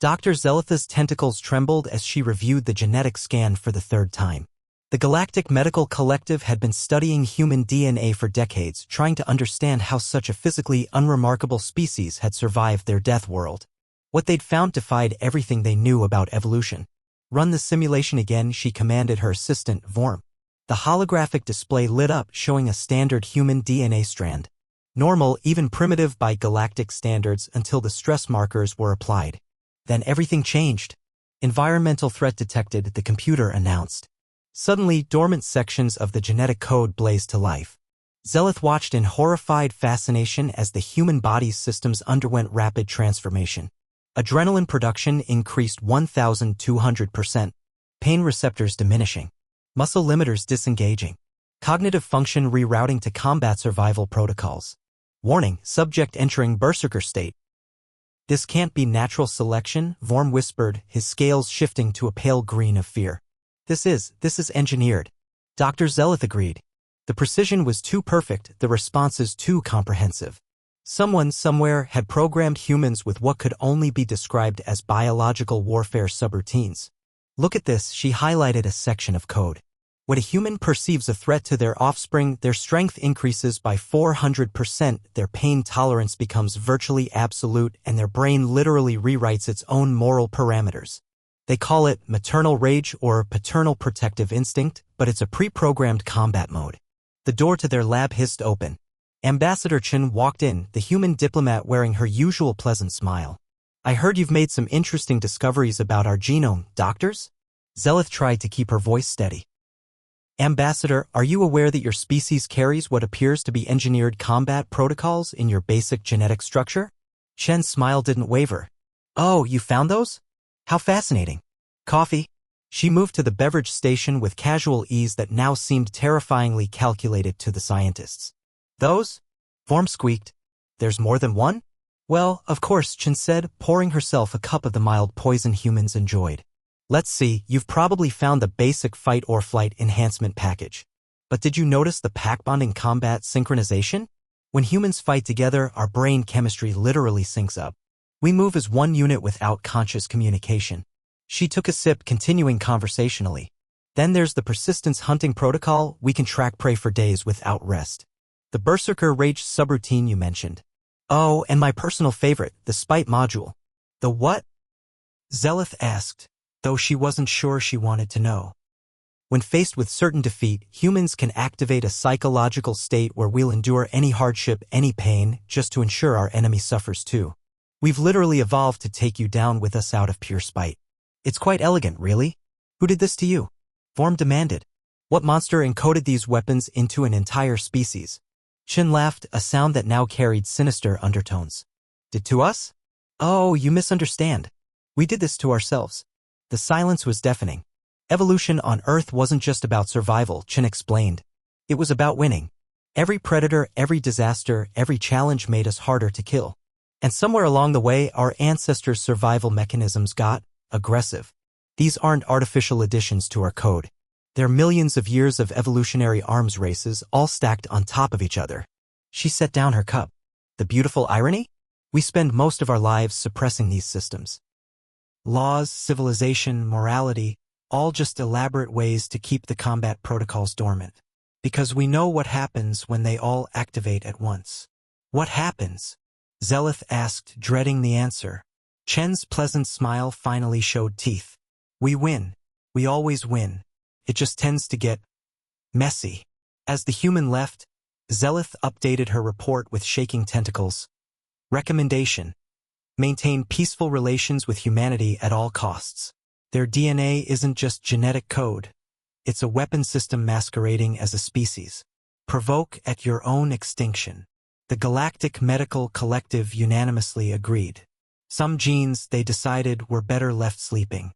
Dr. Zelitha's tentacles trembled as she reviewed the genetic scan for the third time. The Galactic Medical Collective had been studying human DNA for decades, trying to understand how such a physically unremarkable species had survived their death world. What they'd found defied everything they knew about evolution. "Run the simulation again," she commanded her assistant, Vorm. The holographic display lit up, showing a standard human DNA strand. Normal, even primitive by galactic standards, until the stress markers were applied. Then everything changed. "Environmental threat detected," the computer announced. Suddenly, dormant sections of the genetic code blazed to life. Zelith watched in horrified fascination as the human body's systems underwent rapid transformation. Adrenaline production increased 1,200%, pain receptors diminishing, muscle limiters disengaging, cognitive function rerouting to combat survival protocols. "Warning, subject entering berserker state." "This can't be natural selection," Vorm whispered, his scales shifting to a pale green of fear. This is engineered." Dr. Zelith agreed. The precision was too perfect, the responses too comprehensive. Someone somewhere had programmed humans with what could only be described as biological warfare subroutines. "Look at this," she highlighted a section of code. "When a human perceives a threat to their offspring, their strength increases by 400%, their pain tolerance becomes virtually absolute, and their brain literally rewrites its own moral parameters. They call it maternal rage or paternal protective instinct, but it's a pre-programmed combat mode." The door to their lab hissed open. Ambassador Chen walked in, the human diplomat wearing her usual pleasant smile. "I heard you've made some interesting discoveries about our genome, doctors?" Zelith tried to keep her voice steady. "Ambassador, are you aware that your species carries what appears to be engineered combat protocols in your basic genetic structure?" Chen's smile didn't waver. "Oh, you found those? How fascinating. Coffee?" She moved to the beverage station with casual ease that now seemed terrifyingly calculated to the scientists. "Those?" Vorm squeaked. "There's more than one?" "Well, of course," Chen said, pouring herself a cup of the mild poison humans enjoyed. "Let's see, you've probably found the basic fight or flight enhancement package. But did you notice the pack-bonding combat synchronization? When humans fight together, our brain chemistry literally syncs up. We move as one unit without conscious communication." She took a sip, continuing conversationally. "Then there's the persistence hunting protocol. We can track prey for days without rest. The berserker rage subroutine you mentioned. Oh, and my personal favorite, the spite module." "The what?" Zelith asked, though she wasn't sure she wanted to know. "When faced with certain defeat, humans can activate a psychological state where we'll endure any hardship, any pain, just to ensure our enemy suffers too. We've literally evolved to take you down with us out of pure spite. It's quite elegant, really. Who did this to you?" Vorm demanded. "What monster encoded these weapons into an entire species?" Chen laughed, a sound that now carried sinister undertones. "Did to us? Oh, you misunderstand. We did this to ourselves." The silence was deafening. "Evolution on Earth wasn't just about survival," Chen explained. "It was about winning. Every predator, every disaster, every challenge made us harder to kill. And somewhere along the way, our ancestors' survival mechanisms got aggressive. These aren't artificial additions to our code. They're millions of years of evolutionary arms races, all stacked on top of each other." She set down her cup. "The beautiful irony? We spend most of our lives suppressing these systems. Laws, civilization, morality, all just elaborate ways to keep the combat protocols dormant. Because we know what happens when they all activate at once." "What happens?" Zelith asked, dreading the answer. Chen's pleasant smile finally showed teeth. "We win. We always win. It just tends to get messy." As the human left, Zelith updated her report with shaking tentacles. Recommendation: maintain peaceful relations with humanity at all costs. Their DNA isn't just genetic code. It's a weapon system masquerading as a species. Provoke at your own extinction. The Galactic Medical Collective unanimously agreed. Some genes, they decided, were better left sleeping.